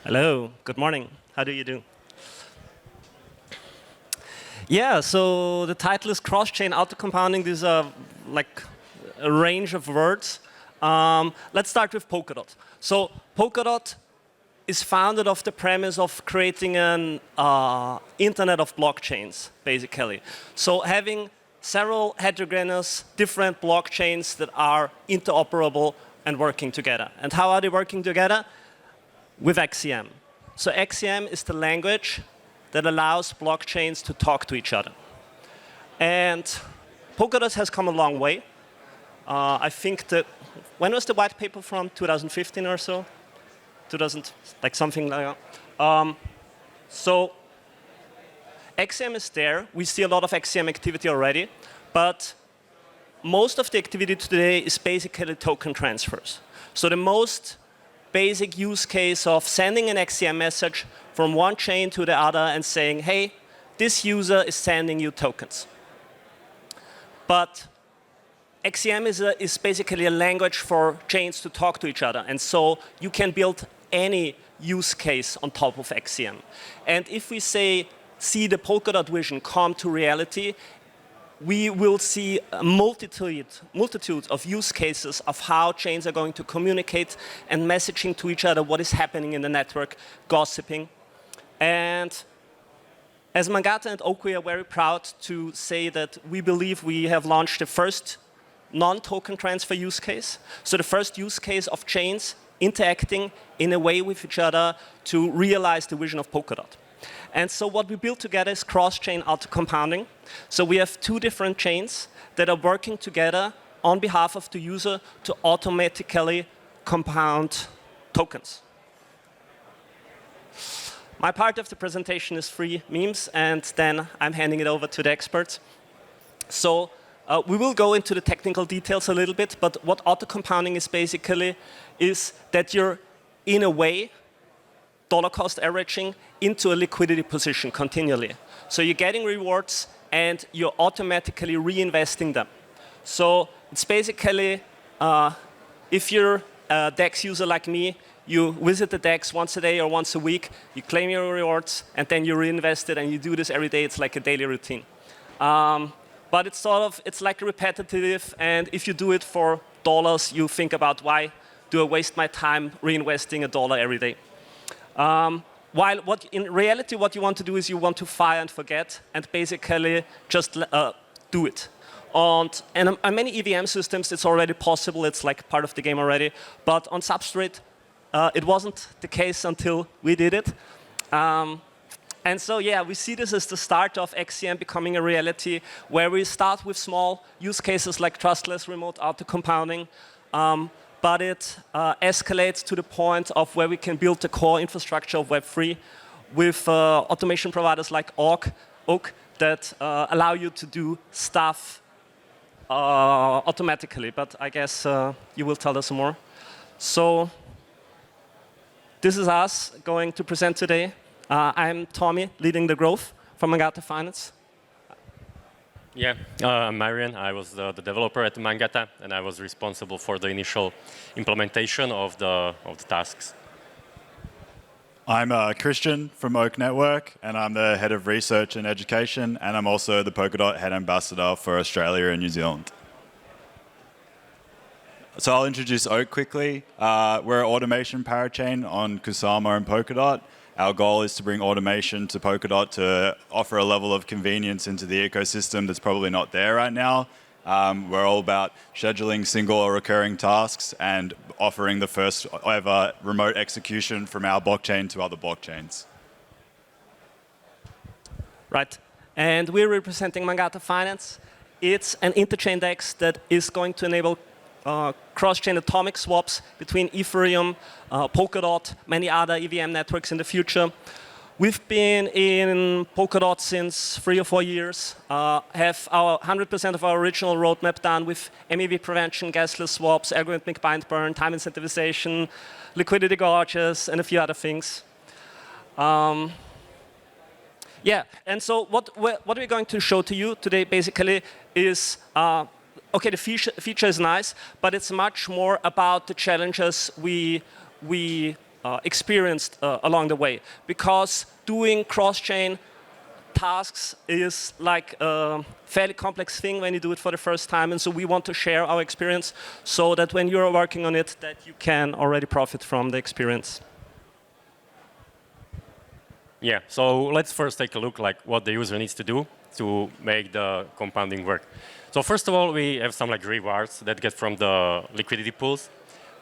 Hello, good morning. How do you do? Yeah, so the title is cross-chain auto-compounding. These are like a range of words. Let's start with Polkadot. So Polkadot is founded off the premise of creating an internet of blockchains, basically. So having several heterogeneous different blockchains that are interoperable and working together. And how are they working together? With XCM. So XCM is the language that allows blockchains to talk to each other. And Polkadot has come a long way. I think that, when was the white paper from? 2015 or so? 2000, like something like that. So XCM is there. We see a lot of XCM activity already. But most of the activity today is basically token transfers. So the most basic use case of sending an XCM message from one chain to the other and saying, hey, this user is sending you tokens. But XCM is basically a language for chains to talk to each other. And so you can build any use case on top of XCM. And if we see the Polkadot vision come to reality, we will see a multitude of use cases of how chains are going to communicate and messaging to each other what is happening in the network, gossiping. And as Mangata and OAK, we are very proud to say that we believe we have launched the first non-token transfer use case. So the first use case of chains interacting in a way with each other to realize the vision of Polkadot. And so what we built together is cross-chain auto-compounding. So we have two different chains that are working together on behalf of the user to automatically compound tokens. My part of the presentation is free memes, and then I'm handing it over to the experts. So we will go into the technical details a little bit, but what auto-compounding is basically is that you're, in a way, dollar cost averaging into a liquidity position continually. So you're getting rewards and you're automatically reinvesting them. So it's basically, if you're a DEX user like me, you visit the DEX once a day or once a week, you claim your rewards, and then you reinvest it, and you do this every day. It's like a daily routine. But it's like repetitive, and if you do it for dollars, you think about, why do I waste my time reinvesting $1 every day? While in reality, what you want to do is you want to fire and forget and basically just do it. And on many EVM systems, it's already possible. It's like part of the game already. But on Substrate, it wasn't the case until we did it. And so, yeah, we see this as the start of XCM becoming a reality, where we start with small use cases like trustless remote auto-compounding. But it escalates to the point of where we can build the core infrastructure of Web3 with automation providers like OAK that allow you to do stuff automatically. But I guess you will tell us more. So this is us going to present today. I'm Tommi, leading the growth for Mangata Finance. Yeah, I'm Marian. I was the developer at Mangata, and I was responsible for the initial implementation of the tasks. I'm Christian from Oak Network, and I'm the head of research and education, and I'm also the Polkadot head ambassador for Australia and New Zealand. So I'll introduce Oak quickly. We're an automation parachain on Kusama and Polkadot. Our goal is to bring automation to Polkadot to offer a level of convenience into the ecosystem that's probably not there right now. We're all about scheduling single or recurring tasks and offering the first ever remote execution from our blockchain to other blockchains. Right. And we're representing Mangata Finance. It's an interchain DEX that is going to enable cross-chain atomic swaps between Ethereum, Polkadot, many other EVM networks in the future. We've been in Polkadot since 3 or 4 years, have our 100% of our original roadmap done with MEV prevention, gasless swaps, algorithmic bind burn, time incentivization, liquidity gauges, and a few other things. Yeah, and so what we're going to show to you today basically is okay, the feature is nice, but it's much more about the challenges we experienced along the way. Because doing cross-chain tasks is like a fairly complex thing when you do it for the first time, and so we want to share our experience so that when you're working on it, that you can already profit from the experience. Yeah, so let's first take a look like what the user needs to do to make the compounding work. So first of all, we have some like rewards that get from the liquidity pools.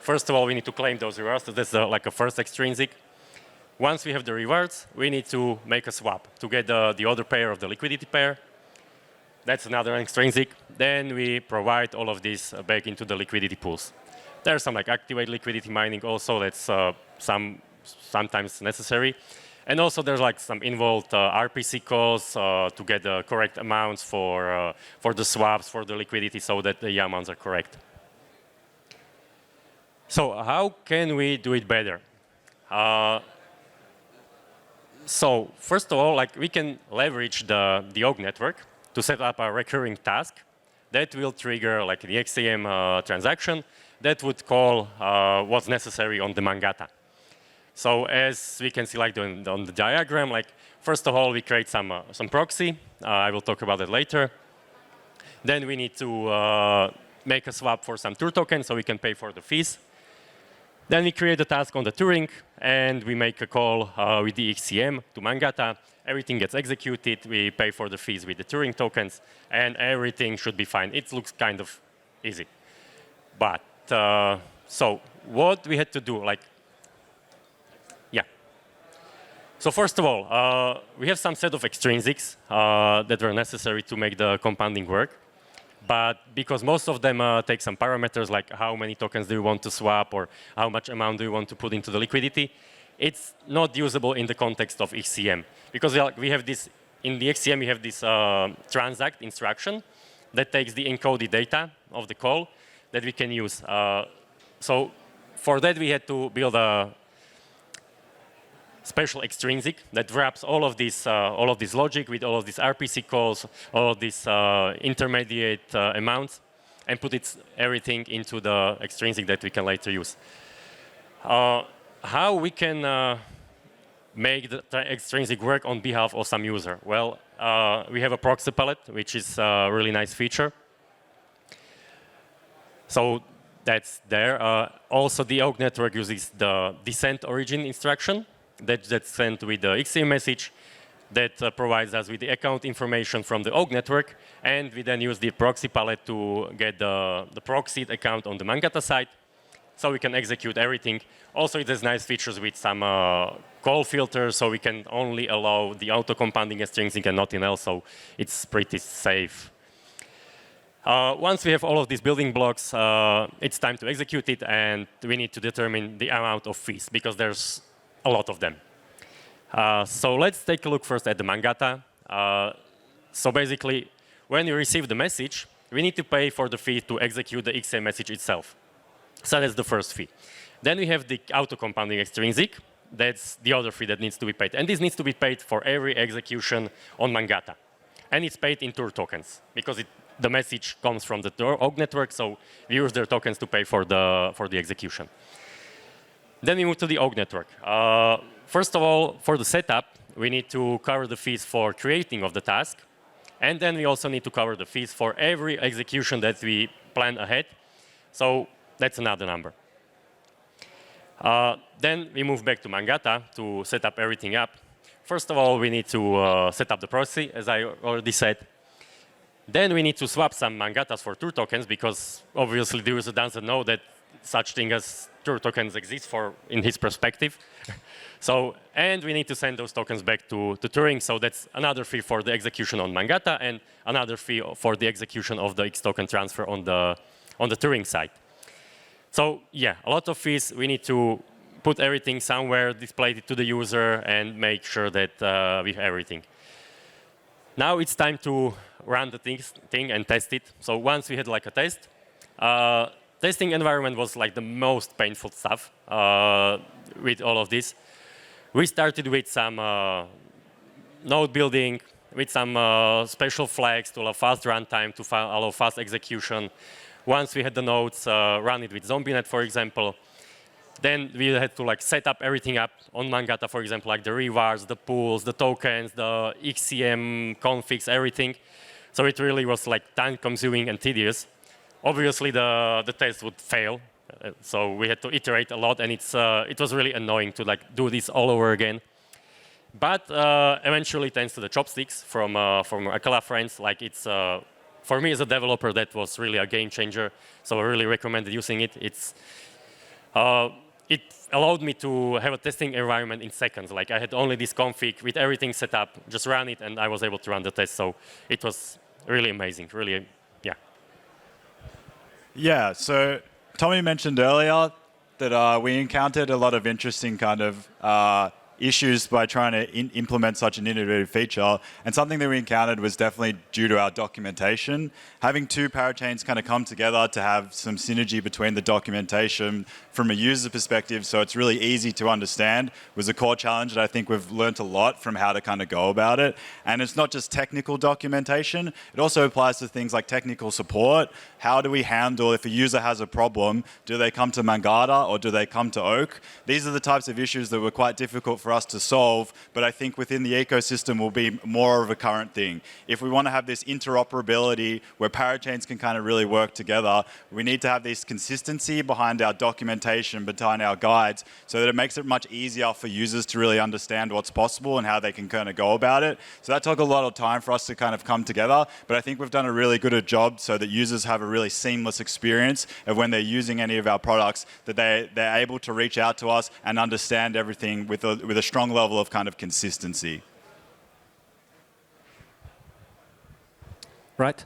First of all, we need to claim those rewards. So that's like a first extrinsic. Once we have the rewards, we need to make a swap to get the other pair of the liquidity pair. That's another extrinsic. Then we provide all of this back into the liquidity pools. There's some like activate liquidity mining also. That's sometimes necessary. And also there's like some involved RPC calls to get the correct amounts for the swaps, for the liquidity, so that the amounts are correct. So how can we do it better? So first of all, like we can leverage the OAK network to set up a recurring task that will trigger like the XCM transaction that would call what's necessary on the Mangata. So as we can see like on the diagram, like first of all, we create some proxy. I will talk about it later. Then we need to make a swap for some Tur tokens so we can pay for the fees. Then we create a task on the Turing, and we make a call with the XCM to Mangata. Everything gets executed. We pay for the fees with the Turing tokens, and everything should be fine. It looks kind of easy. But so what we had to do, like, yeah. So first of all, we have some set of extrinsics that were necessary to make the compounding work. But because most of them take some parameters like how many tokens do you want to swap or how much amount do you want to put into the liquidity, it's not usable in the context of XCM. Because we have this, in the XCM, we have this transact instruction that takes the encoded data of the call that we can use. So for that, we had to build a special extrinsic that wraps all of this logic with all of these RPC calls, all of these intermediate amounts, and put everything into the extrinsic that we can later use. How we can make the extrinsic work on behalf of some user? Well, we have a proxy palette, which is a really nice feature. So that's there. Also, the OAK network uses the descent origin instruction that's sent with the XCM message that provides us with the account information from the OAK network, and we then use the proxy palette to get the proxied account on the Mangata side, so we can execute everything. Also, it has nice features with some call filters, so we can only allow the auto-compounding extrinsic and nothing else, so it's pretty safe. Once we have all of these building blocks, it's time to execute it, and we need to determine the amount of fees, because there's a lot of them. So let's take a look first at the Mangata. So basically, when you receive the message, we need to pay for the fee to execute the XCM message itself. So that's the first fee. Then we have the auto-compounding extrinsic. That's the other fee that needs to be paid. And this needs to be paid for every execution on Mangata. And it's paid in Tur tokens, because the message comes from the OAK network, so we use their tokens to pay for the execution. Then we move to the OAK network. First of all, for the setup, we need to cover the fees for creating of the task. And then we also need to cover the fees for every execution that we plan ahead. So that's another number. Then we move back to Mangata to set up everything up. First of all, we need to set up the proxy, as I already said. Then we need to swap some Mangatas for Tur tokens, because obviously the user doesn't know that such thing as Tur tokens exist in his perspective. So, and we need to send those tokens back to Turing. So that's another fee for the execution on Mangata and another fee for the execution of the X token transfer on the Turing side. So yeah, a lot of fees. We need to put everything somewhere, display it to the user, and make sure that we have everything. Now it's time to run the thing and test it. So once we had like a test, testing environment was like the most painful stuff with all of this. We started with some node building, with some special flags to allow fast runtime, to allow fast execution. Once we had the nodes, run it with ZombieNet, for example. Then we had to like set up everything up on Mangata, for example, like the rewards, the pools, the tokens, the XCM configs, everything. So it really was like time-consuming and tedious. Obviously, the test would fail, so we had to iterate a lot, and it was really annoying to like do this all over again. But eventually, thanks to the chopsticks from Akala friends, like it's for me as a developer, that was really a game changer. So I really recommended using it. It allowed me to have a testing environment in seconds. Like I had only this config with everything set up, just run it, and I was able to run the test. So it was really amazing, really, yeah. Yeah, so Tommi mentioned earlier that we encountered a lot of interesting kind of issues by trying to implement such an innovative feature. And something that we encountered was definitely due to our documentation. Having two parachains kind of come together to have some synergy between the documentation from a user perspective, so it's really easy to understand, was a core challenge that I think we've learned a lot from how to kind of go about it. And it's not just technical documentation, it also applies to things like technical support. How do we handle if a user has a problem? Do they come to Mangata or do they come to OAK? These are the types of issues that were quite difficult for us to solve, but I think within the ecosystem will be more of a current thing. If we want to have this interoperability where parachains can kind of really work together, we need to have this consistency behind our documentation, behind our guides, so that it makes it much easier for users to really understand what's possible and how they can kind of go about it. So that took a lot of time for us to kind of come together, but I think we've done a really good job so that users have a really seamless experience of when they're using any of our products, that they're able to reach out to us and understand everything with a strong level of kind of consistency. Right.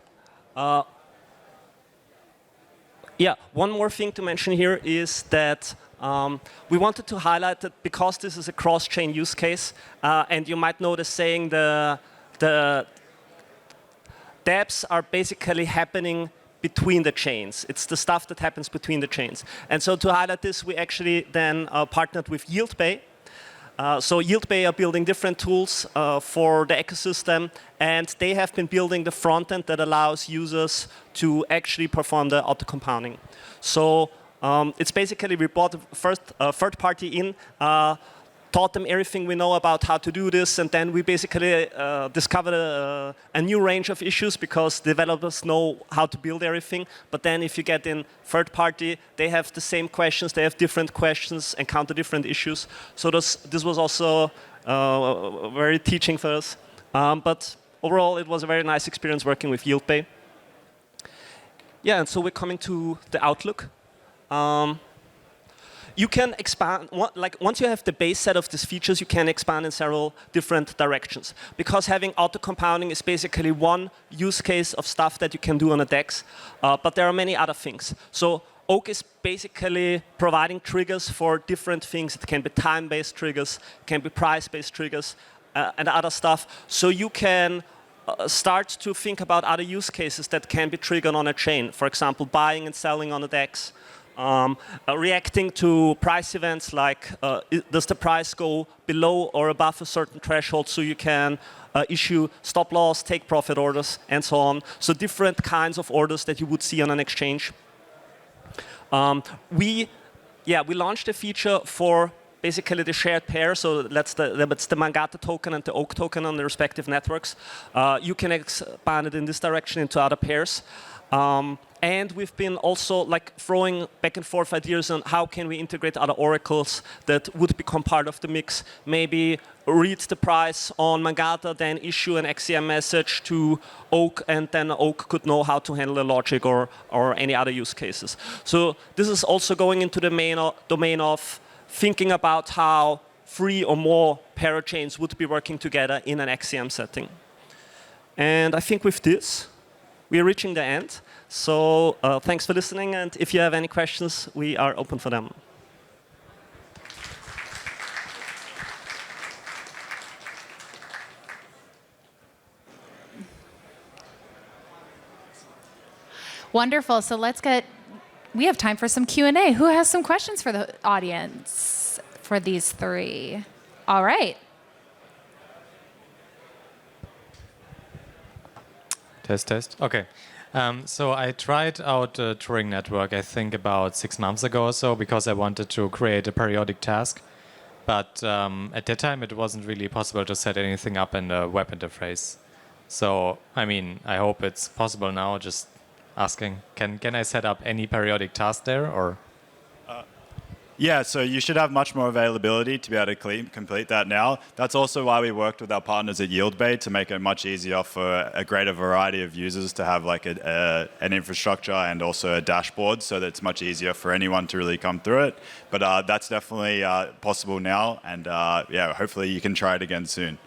Yeah, one more thing to mention here is that we wanted to highlight that because this is a cross-chain use case, and you might notice saying the dApps are basically happening between the chains. It's the stuff that happens between the chains. And so to highlight this, we actually then partnered with YieldPay. So YieldPay are building different tools for the ecosystem, and they have been building the front end that allows users to actually perform the auto compounding. So it's basically we brought the first third party in, taught them everything we know about how to do this, and then we basically discovered a new range of issues because developers know how to build everything. But then if you get in third party, they have the same questions, they have different questions, encounter different issues. So this was also very teaching for us. But overall, it was a very nice experience working with YieldPay. Yeah, and so we're coming to the outlook. You can expand, like once you have the base set of these features, you can expand in several different directions. Because having auto compounding is basically one use case of stuff that you can do on a DEX, but there are many other things. So OAK is basically providing triggers for different things. It can be time-based triggers, it can be price-based triggers, and other stuff. So you can start to think about other use cases that can be triggered on a chain. For example, buying and selling on a DEX. Reacting to price events like does the price go below or above a certain threshold, so you can issue stop loss, take profit orders, and so on. So different kinds of orders that you would see on an exchange. We launched a feature for basically the shared pair, so that's the Mangata token and the OAK token on the respective networks. You can expand it in this direction into other pairs. And we've been also like throwing back and forth ideas on how can we integrate other oracles that would become part of the mix. Maybe read the price on Mangata, then issue an XCM message to OAK, and then OAK could know how to handle the logic or any other use cases. So this is also going into the domain of thinking about how 3 or more parachains would be working together in an XCM setting. And I think with this, we are reaching the end. So thanks for listening, and if you have any questions, we are open for them. Wonderful. So we have time for some Q&A. Who has some questions for the audience for these 3? All right. Test. Okay. So I tried out the Turing network, I think about 6 months ago or so, because I wanted to create a periodic task. But at that time, it wasn't really possible to set anything up in the web interface. So, I mean, I hope it's possible now. Just asking, can I set up any periodic task there, or? Yeah, so you should have much more availability to be able to complete that now. That's also why we worked with our partners at YieldBay to make it much easier for a greater variety of users to have like an infrastructure and also a dashboard, so that it's much easier for anyone to really come through it. But that's definitely possible now, and yeah, hopefully you can try it again soon.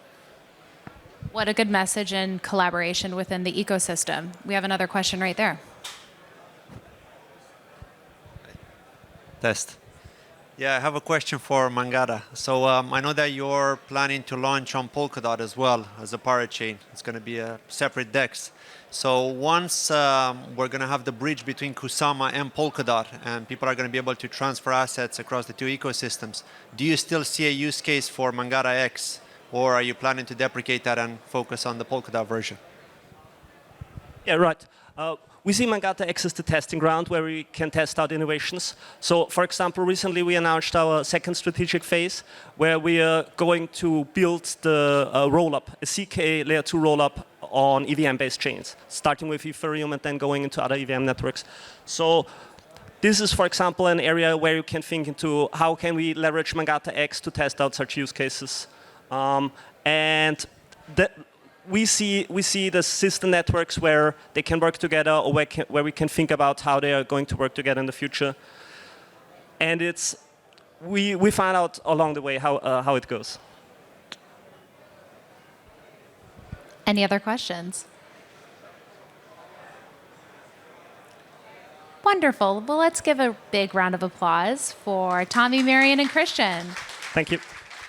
What a good message and collaboration within the ecosystem. We have another question right there. Test. Yeah, I have a question for Mangata. So I know that you're planning to launch on Polkadot as well as a parachain. It's going to be a separate DEX. So once we're going to have the bridge between Kusama and Polkadot, and people are going to be able to transfer assets across the two ecosystems, do you still see a use case for Mangata X, or are you planning to deprecate that and focus on the Polkadot version? Yeah, right. We see Mangata X as the testing ground where we can test out innovations. So, for example, recently we announced our second strategic phase where we are going to build the rollup, a CK layer 2 rollup on EVM-based chains, starting with Ethereum and then going into other EVM networks. So this is, for example, an area where you can think into how can we leverage Mangata X to test out such use cases. And we see the system networks where they can work together, or where we can think about how they are going to work together in the future. And we find out along the way how it goes. Any other questions? Wonderful. Well, let's give a big round of applause for Tommi, Marian, and Christian. Thank you.